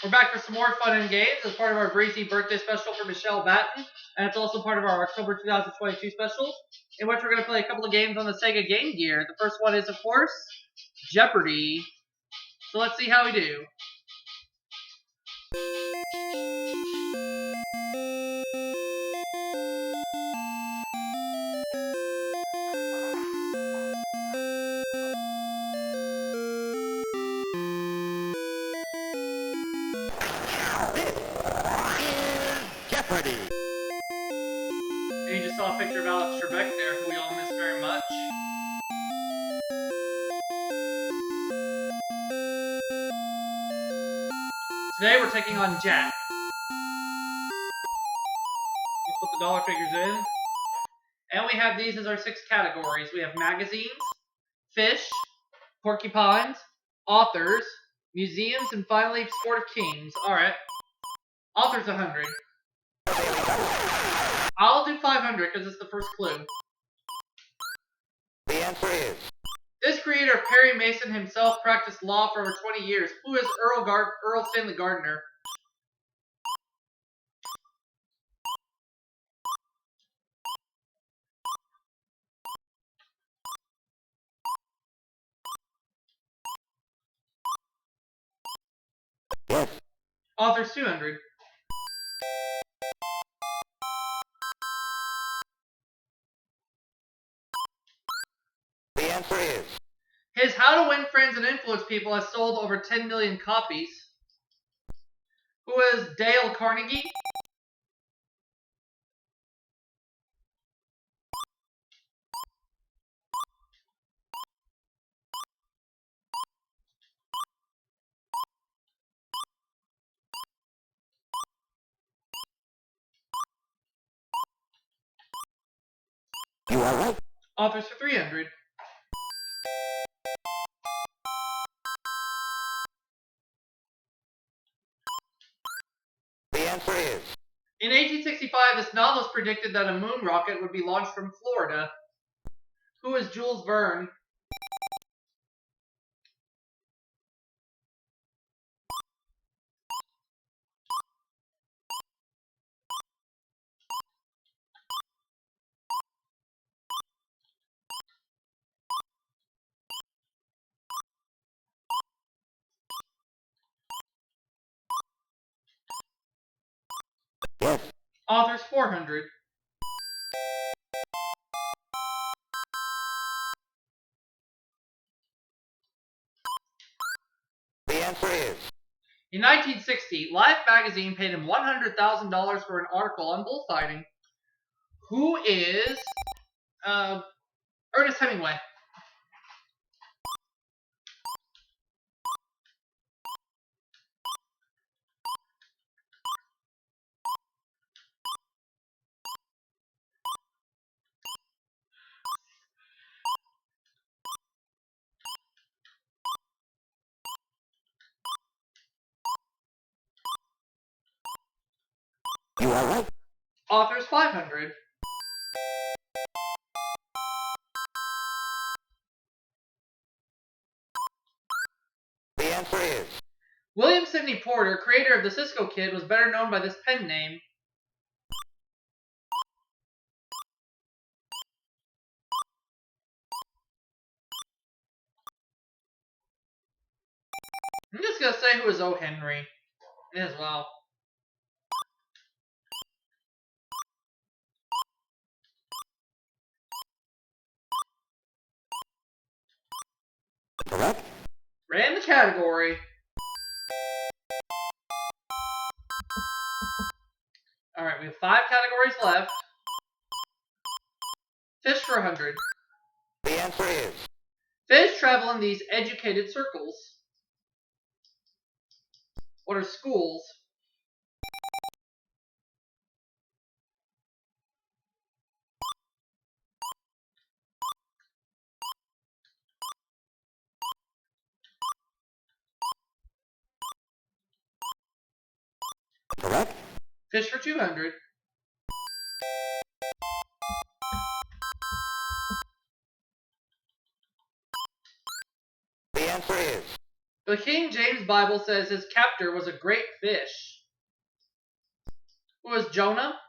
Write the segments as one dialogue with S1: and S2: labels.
S1: We're back for some more fun and games as part of our Breezy birthday special for Michelle Batton, and it's also part of our October 2022 special, in which we're going to play a couple of games on the Sega Game Gear. The first one is, of course, Jeopardy. So let's see how we do.
S2: Jeopardy!
S1: And you just saw a picture of Alex Trebek there, who we all miss very much. Today we're taking on Jack. Let's put the dollar figures in. And we have these as our 6 categories. We have magazines, fish, porcupines, authors, museums, and finally Sport of Kings. Alright. Authors 100. I'll do 500 because it's the first clue.
S2: The answer is...
S1: This creator, Perry Mason himself, practiced law for over 20 years. Who is Earl Stanley Gardner?
S2: Yes.
S1: Authors 200.
S2: The answer is...
S1: His How to Win Friends and Influence People has sold over 10 million copies. Who is Dale Carnegie?
S2: You are right.
S1: Authors for 300.
S2: The answer is...
S1: In 1865, this novelist predicted that a moon rocket would be launched from Florida. Who is Jules Verne?
S2: Yes.
S1: Authors 400.
S2: The answer is...
S1: In 1960, Life magazine paid him $100,000 for an article on bullfighting. Who is Ernest Hemingway?
S2: You are right.
S1: Authors 500.
S2: The answer is...
S1: William Sidney Porter, creator of the Cisco Kid, was better known by this pen name. I'm just going to say who is O. Henry as well.
S2: Correct.
S1: Ran the category. Alright, we have 5 categories left. Fish for 100.
S2: The answer is...
S1: Fish travel in these educated circles. What are schools?
S2: Correct.
S1: Fish for 200.
S2: The answer is...
S1: The King James Bible says his captor was a great fish. Who was Jonah?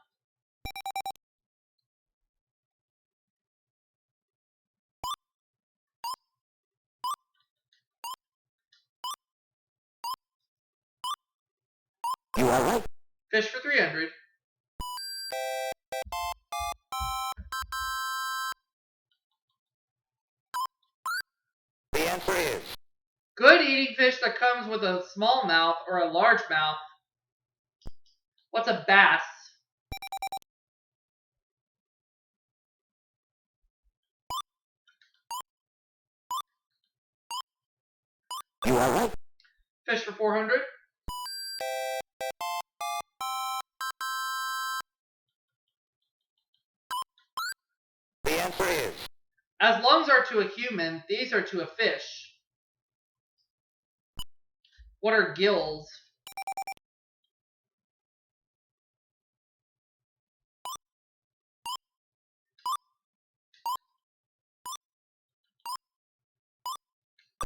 S2: You are right.
S1: Fish for 300.
S2: The answer is
S1: Good eating fish that comes with a small mouth or a large mouth. What's a bass?
S2: you are right.
S1: Fish for 400.
S2: The answer is
S1: As lungs are to a human, these are to a fish. What are gills?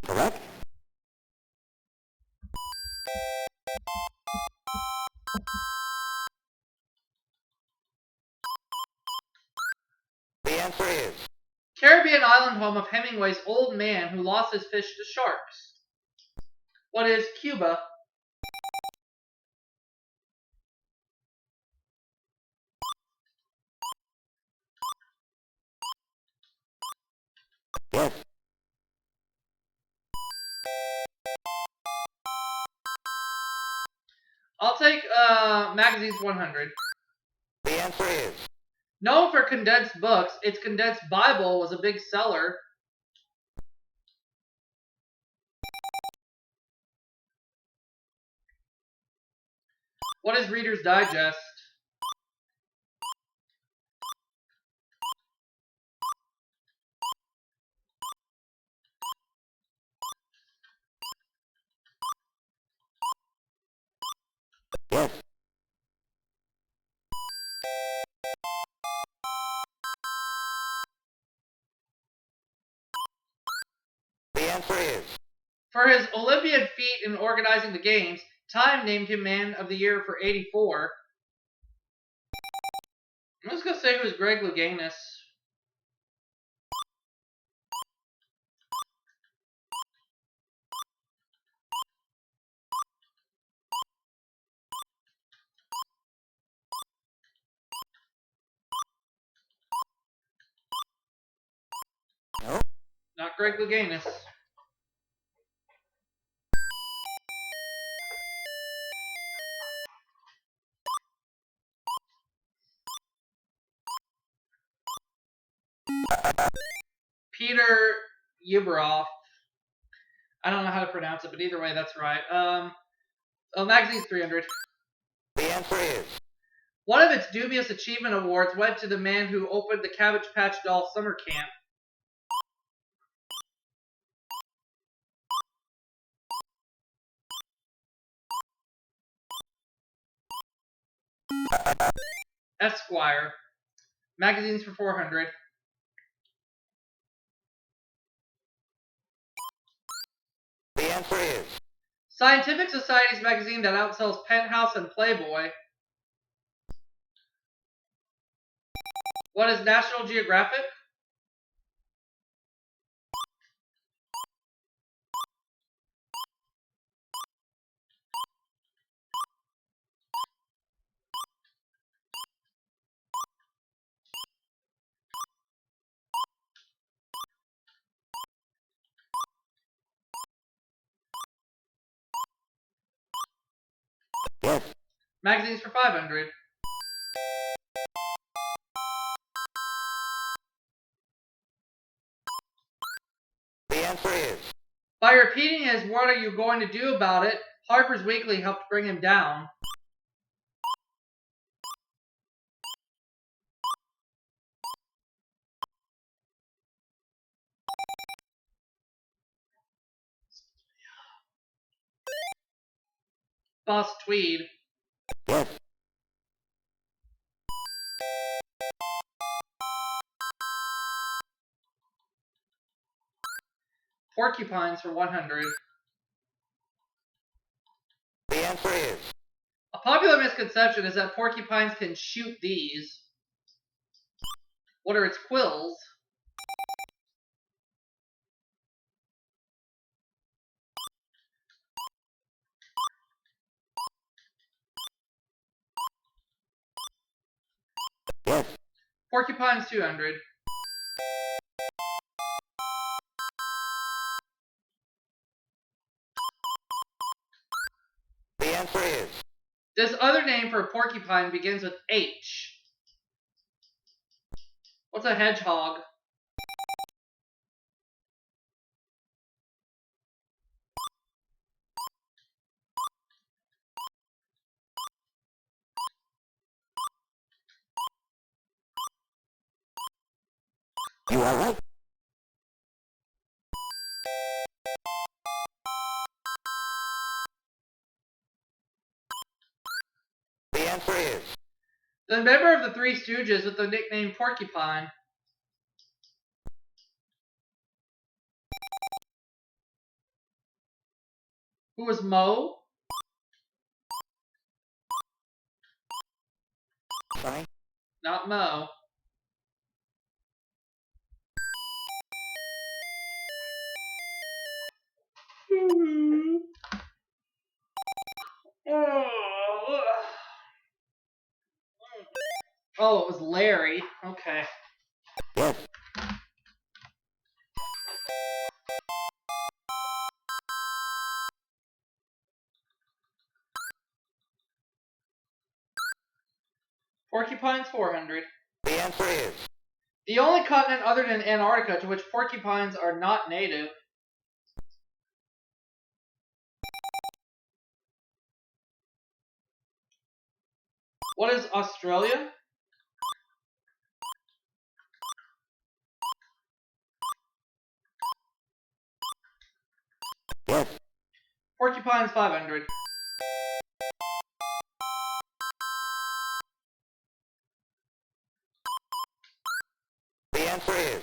S2: correct. The answer is
S1: Caribbean island home of Hemingway's old man who lost his fish to sharks. What is Cuba?
S2: yes.
S1: I'll take magazines 100.
S2: The answer is
S1: Known for condensed books, its condensed Bible was a big seller. What is Reader's Digest?
S2: yes. The answer is
S1: For his Olympiad feat in organizing the games, Time named him Man of the Year for 84. I'm just going to say it was Greg Louganis.
S2: no.
S1: Not Greg Louganis. Peter Uberoff. I don't know how to pronounce it, but either way, that's right. Magazine's 300.
S2: The answer is
S1: One of its dubious achievement awards went to the man who opened the Cabbage Patch Doll summer camp. Esquire. Magazines for 400.
S2: the answer is
S1: Scientific Society's magazine that outsells Penthouse and Playboy. What is National Geographic?
S2: yes.
S1: Magazines for 500.
S2: The answer is
S1: By repeating his "What are you going to do about it?" Harper's Weekly helped bring him down. Boss Tweed.
S2: yes.
S1: Porcupines for 100.
S2: answer is
S1: A popular misconception is that porcupines can shoot these. What are its quills?
S2: yes.
S1: Porcupines 200.
S2: The answer is
S1: This other name for a porcupine begins with H. What's a hedgehog?
S2: you are right. The answer is
S1: The member of the Three Stooges with the nickname Porcupine. Who was Moe?
S2: Sonny.
S1: Not Moe. Oh, it was Larry. Okay.
S2: Yes.
S1: Porcupines 400.
S2: The answer is
S1: The only continent other than Antarctica to which porcupines are not native. What is Australia?
S2: yes.
S1: Porcupines 500.
S2: The answer is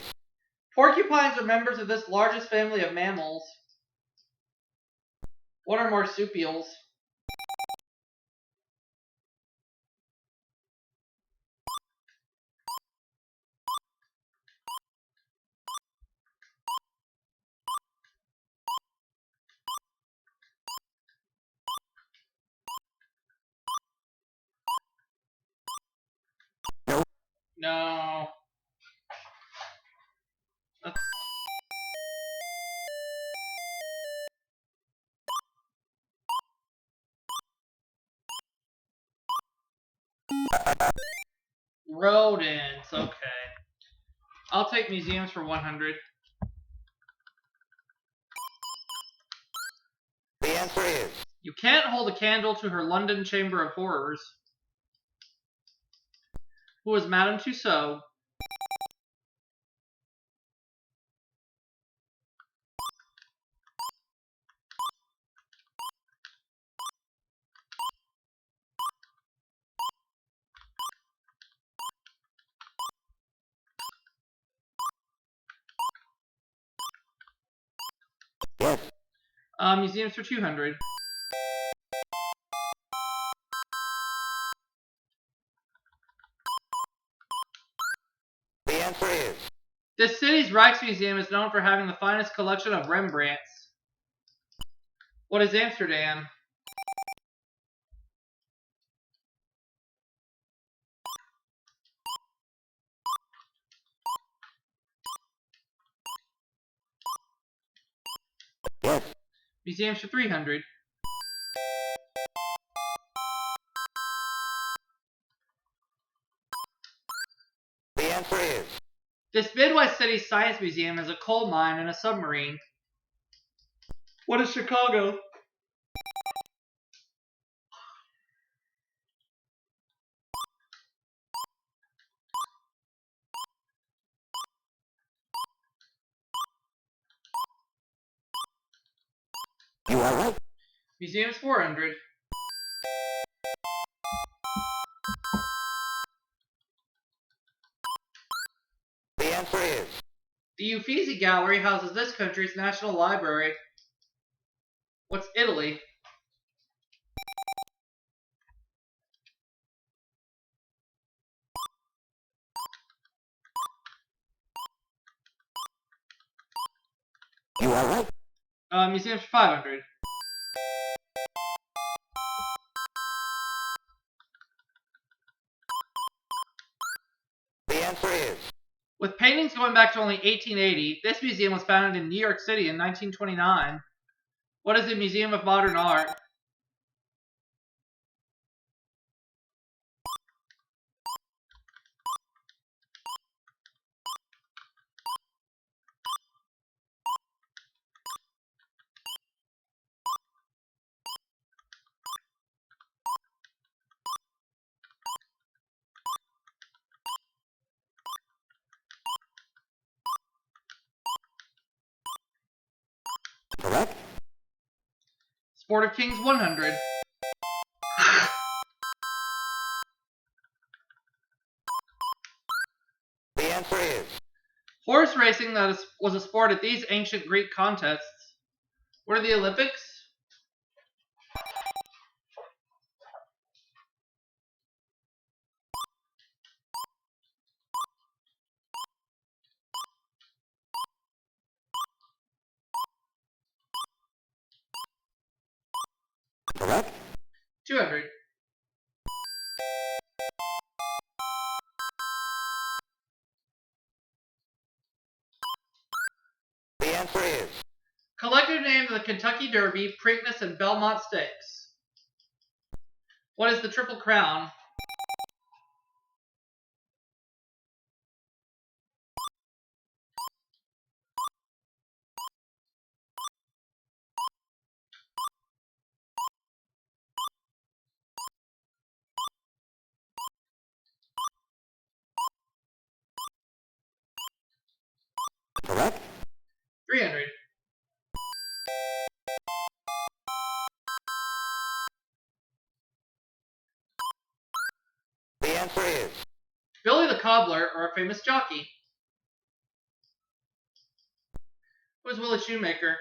S1: Porcupines are members of this largest family of mammals. What are marsupials?
S2: no.
S1: No. That's... Rodents. Okay. I'll take museums for 100.
S2: The answer is
S1: You can't hold a candle to her London Chamber of Horrors. Who is Madame Tussauds?
S2: yes.
S1: Museums for 200.
S2: The answer is
S1: This city's Rijksmuseum is known for having the finest collection of Rembrandts. What is Amsterdam?
S2: yes.
S1: Museums for 300.
S2: The answer is
S1: This Midwest city's science museum is a coal mine and a submarine. What is Chicago?
S2: you are right.
S1: Museums 400.
S2: The answer is
S1: The Uffizi Gallery houses this country's national library. What's Italy?
S2: You are right.
S1: Museums for 500.
S2: The answer is
S1: With paintings going back to only 1880, this museum was founded in New York City in 1929. What is the Museum of Modern Art?
S2: correct.
S1: Sport of Kings 100.
S2: The answer is
S1: Horse racing was a sport at these ancient Greek contests. What are the Olympics?
S2: correct.
S1: 200.
S2: The answer is
S1: Collective name of the Kentucky Derby, Preakness, and Belmont Stakes. What is the Triple Crown?
S2: correct.
S1: 300.
S2: The answer is
S1: Billy the Cobbler, or a famous jockey. Who is Willie Shoemaker?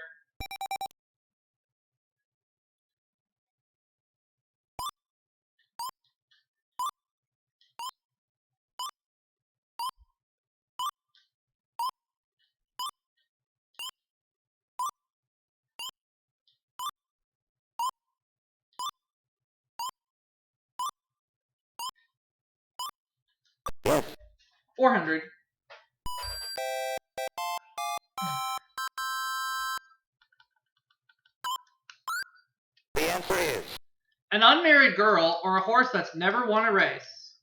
S2: yes.
S1: 400.
S2: The answer is
S1: An unmarried girl, or a horse that's never won a race.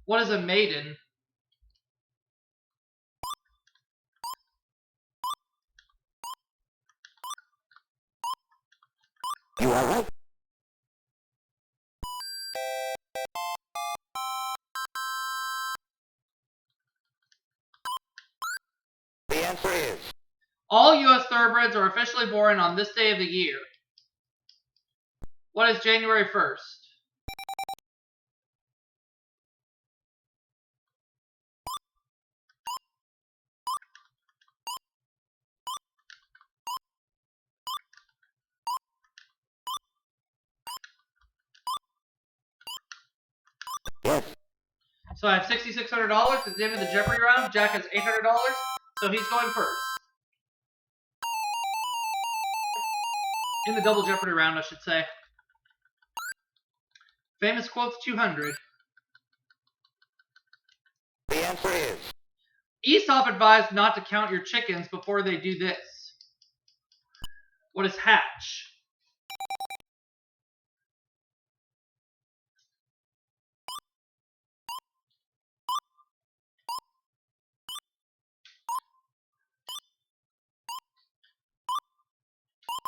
S1: What is a maiden?
S2: you are right. The answer is
S1: All U.S. thoroughbreds are officially born on this day of the year. What is January 1st?
S2: yes.
S1: So I have $6,600. It's the end of the Jeopardy round. Jack has $800, so he's going first. In the double Jeopardy round, I should say. Famous quotes 200.
S2: The answer is
S1: Aesop advised not to count your chickens before they do this. What is hatch?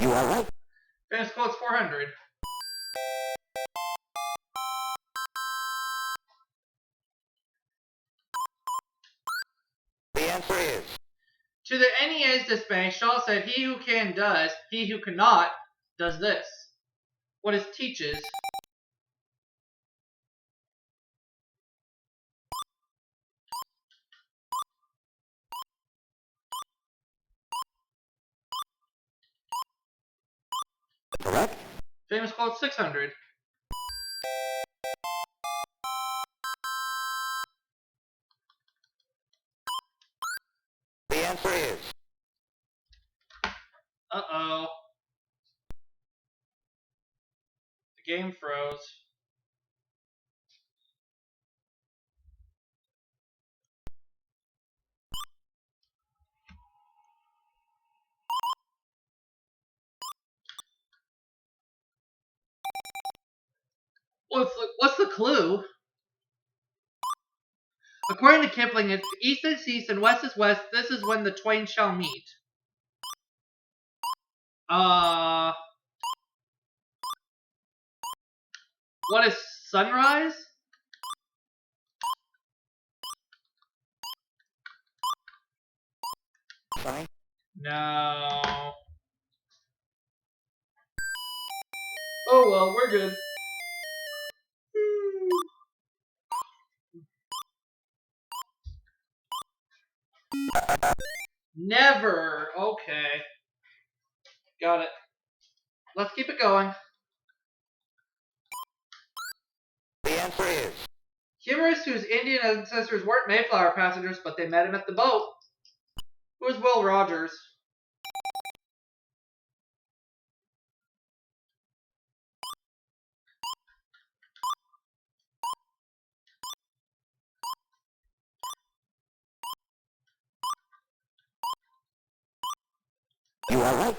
S2: you are right.
S1: Famous quotes 400.
S2: The answer is
S1: To the NEA's dismay, Shaw said, "He who can does, he who cannot does this." What is teaches?
S2: correct.
S1: Famous quote 600. Uh-oh. The game froze. What's the clue? According to Kipling, if east is east and west is west, this is when the twain shall meet. What is sunrise?
S2: Fine.
S1: No. Oh well, we're good. Never. Okay. Got it. Let's keep it going.
S2: The answer is
S1: Humorist whose Indian ancestors weren't Mayflower passengers, but they met him at the boat. Who is Will Rogers?
S2: you are right.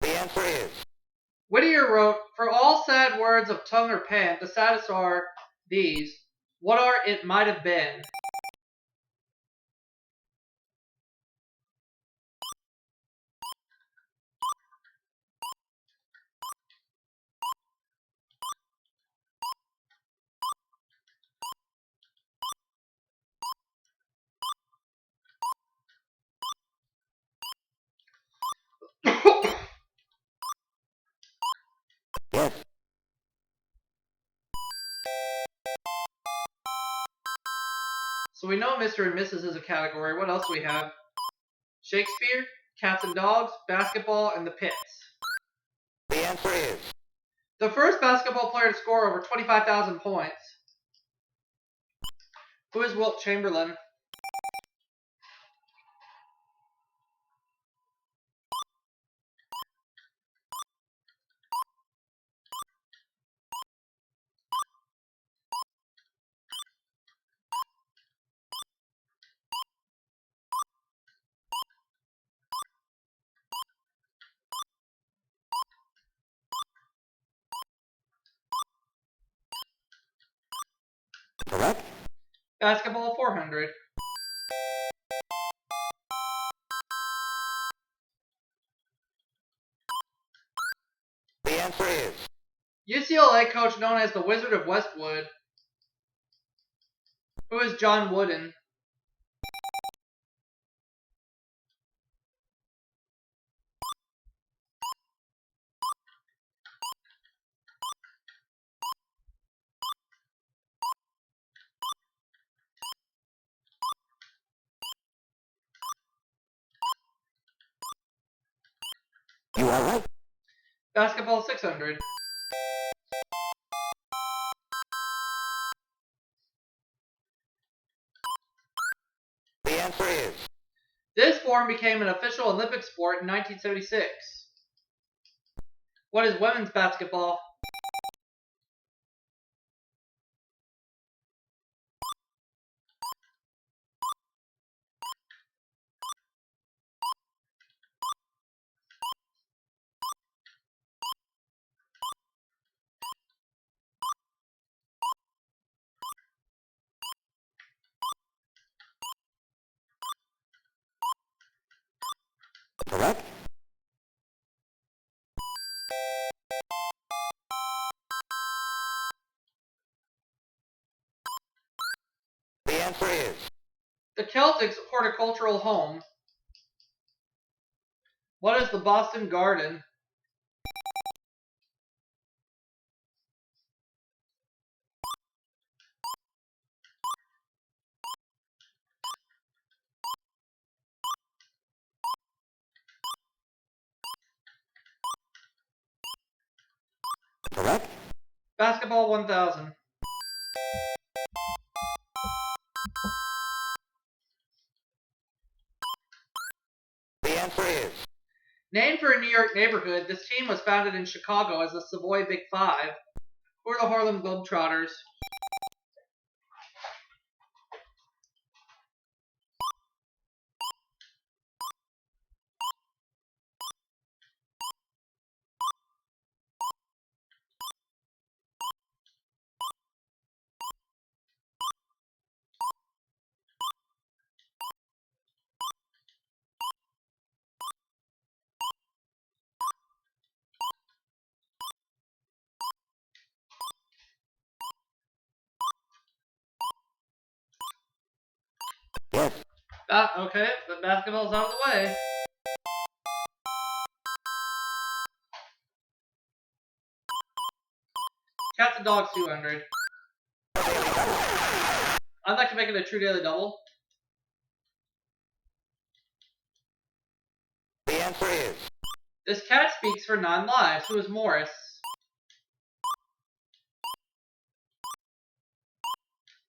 S2: The answer is
S1: Whittier wrote, "For all sad words of tongue or pen, the saddest are these. What are it might have been?"
S2: yes.
S1: So we know Mr. and Mrs. is a category. What else do we have? Shakespeare, Cats and Dogs, Basketball, and The Pits.
S2: The answer is
S1: The first basketball player to score over 25,000 points. Who is Wilt Chamberlain?
S2: correct.
S1: Basketball 400.
S2: The answer is
S1: UCLA coach known as the Wizard of Westwood. Who is John Wooden?
S2: you are right.
S1: Basketball 600.
S2: The answer is
S1: This form became an official Olympic sport in 1976. What is women's basketball?
S2: correct. The answer is
S1: The Celtics horticultural home. What is the Boston Garden?
S2: correct.
S1: Basketball 1000. Named for a New York neighborhood, this team was founded in Chicago as the Savoy Big Five, or the Harlem Globetrotters.
S2: Yes.
S1: Okay, the basketball's out of the way. Cats and dogs 200. I'd like to make it a true daily double.
S2: The answer is.
S1: This cat speaks for 9 lives. Who is Morris?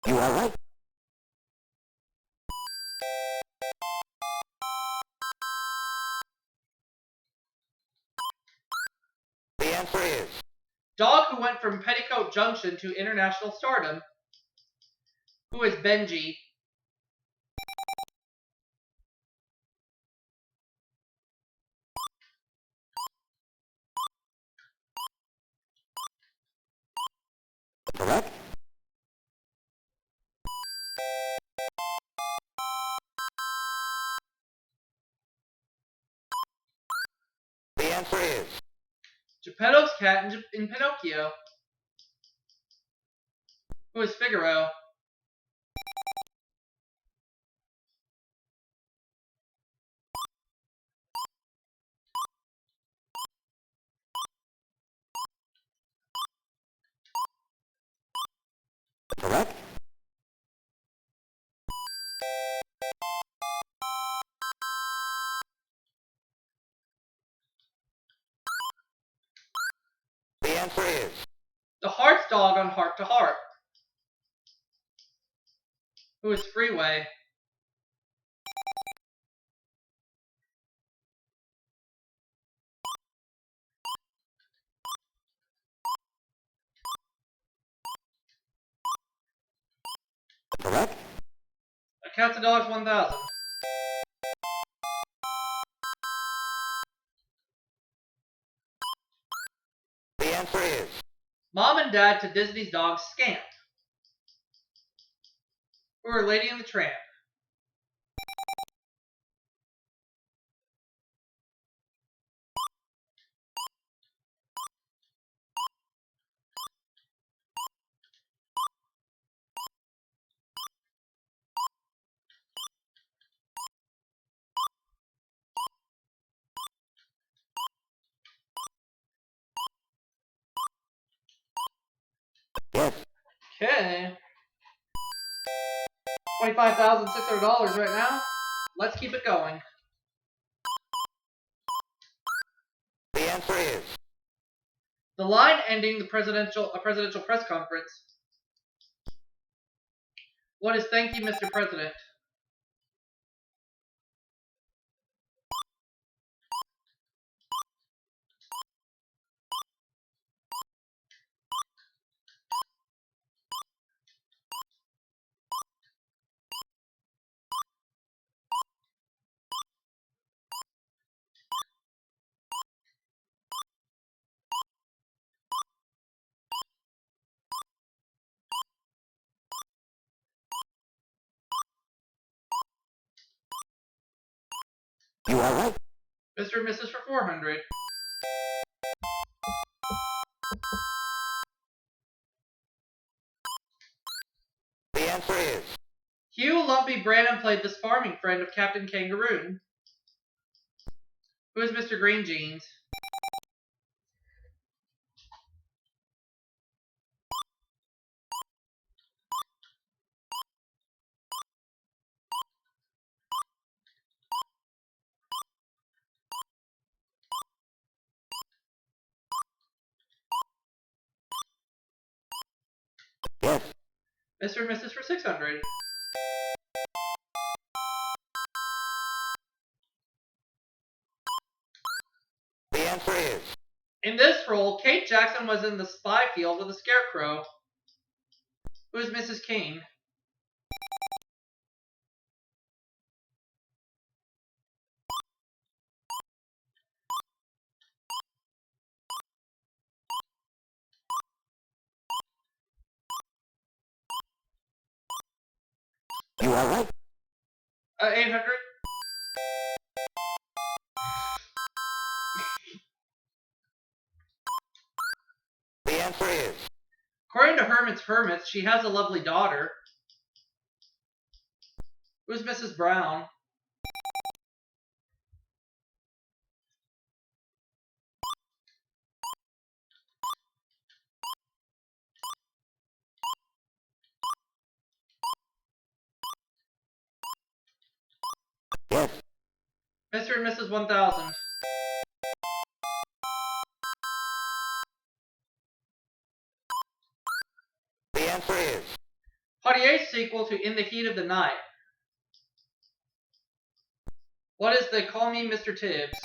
S2: You are right. The answer is.
S1: Dog who went from Petticoat Junction to international stardom. Who is Benji?
S2: Correct. The answer is.
S1: Geppetto's cat in Pinocchio. Who is Figaro?
S2: Correct. The answer is.
S1: The Heart's dog on Heart to Heart. Who is Freeway?
S2: Correct.
S1: A Cats and Dogs 1000.
S2: The answer is.
S1: Mom and Dad to Disney's dog Scamp. Who are Lady and the Tramp?
S2: Yes.
S1: Okay. $25,600 right now. Let's keep it going.
S2: The answer is.
S1: The line ending a presidential press conference. What is thank you, Mr. President?
S2: You are right.
S1: Mr. and Mrs. for 400.
S2: The answer is.
S1: Hugh Lumpy Branham played this farming friend of Captain Kangaroo. Who is Mr. Green Jeans?
S2: Yes.
S1: Mr. and Mrs. for 600. In this role, Kate Jackson was in The Spy Field with a Scarecrow. Who is Mrs. King?
S2: You are right.
S1: 800.
S2: The answer is
S1: According to Hermits, she has a lovely daughter. Who's Mrs. Brown?
S2: yes.
S1: Mr. and Mrs. 1000.
S2: The answer is
S1: Potier's sequel to In the Heat of the Night. What is the Call Me Mr. Tibbs?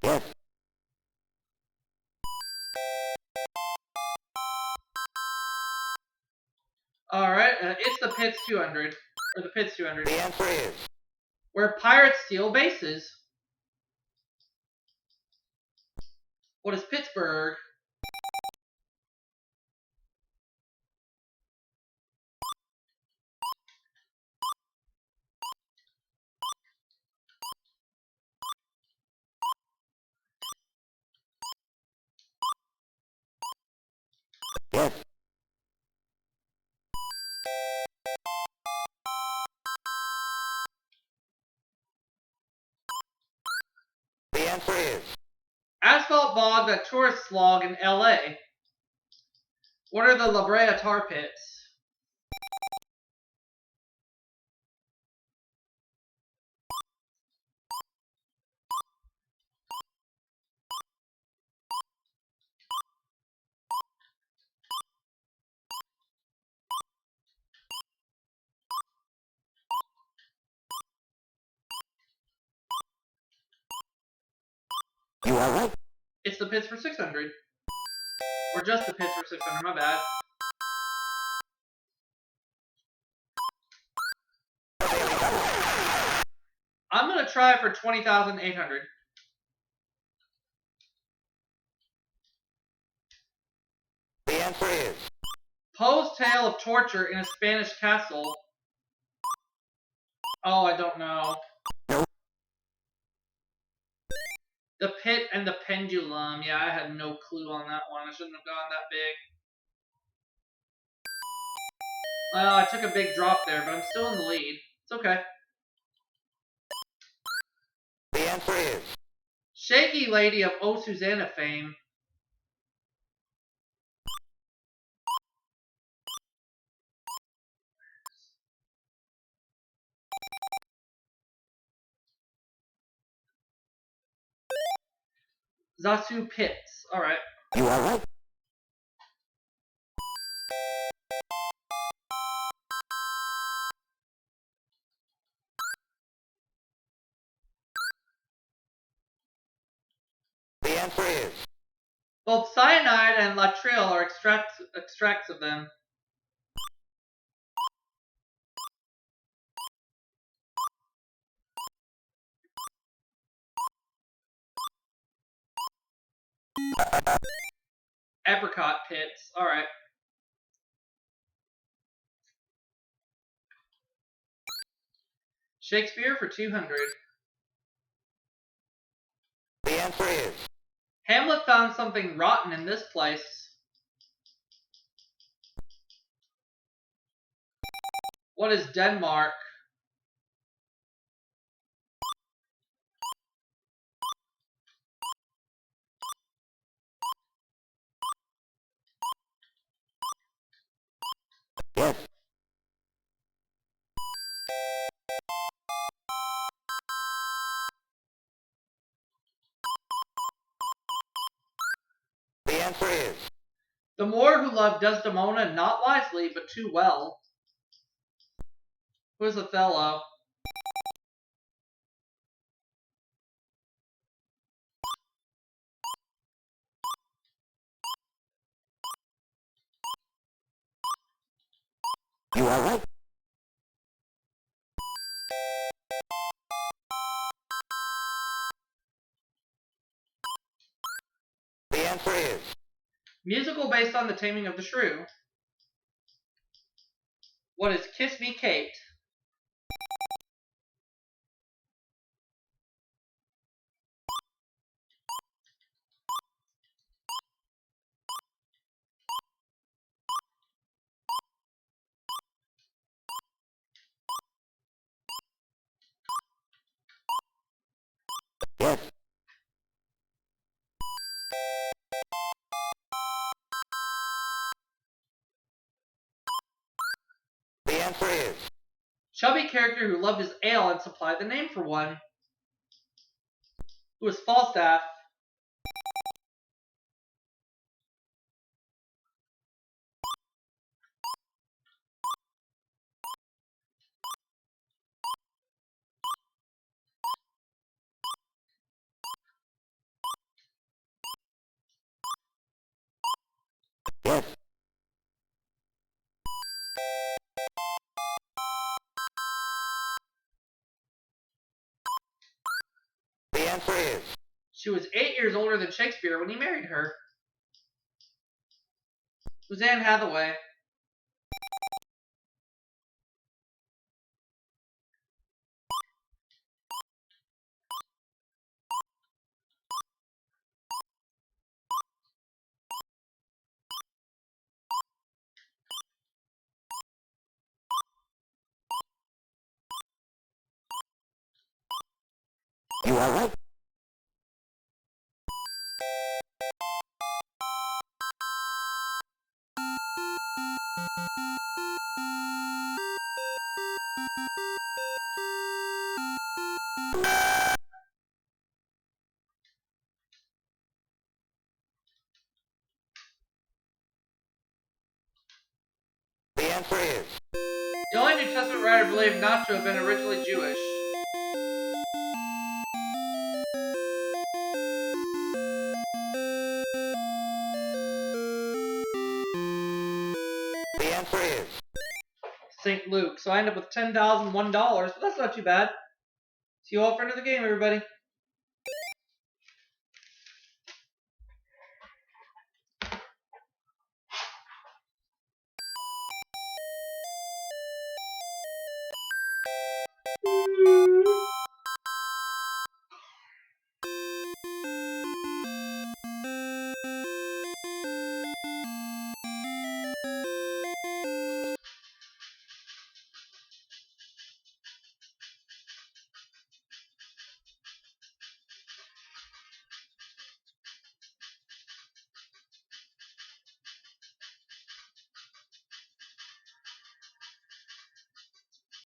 S2: yes.
S1: Alright, it's the Pitts 200. Or the Pitts 200.
S2: The answer is
S1: Where pirates steal bases. What is Pittsburgh?
S2: yes. The answer is
S1: Asphalt bog that tourists log in LA. What are the La Brea tar pits?
S2: you are right.
S1: It's the pits for 600. Or just the pits for 600, my bad. I'm gonna try for 20,800.
S2: The answer is
S1: Poe's tale of torture in a Spanish castle. Oh, I don't know.
S2: no.
S1: The Pit and the Pendulum. Yeah, I had no clue on that one. I shouldn't have gone that big. Well, I took a big drop there, but I'm still in the lead. It's okay.
S2: The answer is
S1: Shaky Lady of Oh Susanna fame. Zasu Pitts. Alright.
S2: you are right. The answer is
S1: Both cyanide and latril are extracts of them. Apricot Pits. Alright. Shakespeare for 200.
S2: the answer is
S1: Hamlet found something rotten in this place. What is Denmark? The Moor who loved Desdemona not wisely, but too well. Who's Othello?
S2: You are right. The answer is
S1: Musical based on The Taming of the Shrew. What is Kiss Me Kate?
S2: yes. The answer is
S1: Chubby character who loved his ale and supplied the name for one. Who was Falstaff?
S2: yes. The answer is
S1: She was 8 years older than Shakespeare when he married her. Who's Anne Hathaway?
S2: you are right. The answer is
S1: The only New Testament writer believed not to have been originally Jewish.
S2: the answer is
S1: St. Luke. So I end up with $10,001, but that's not too bad. See you all for another game, everybody.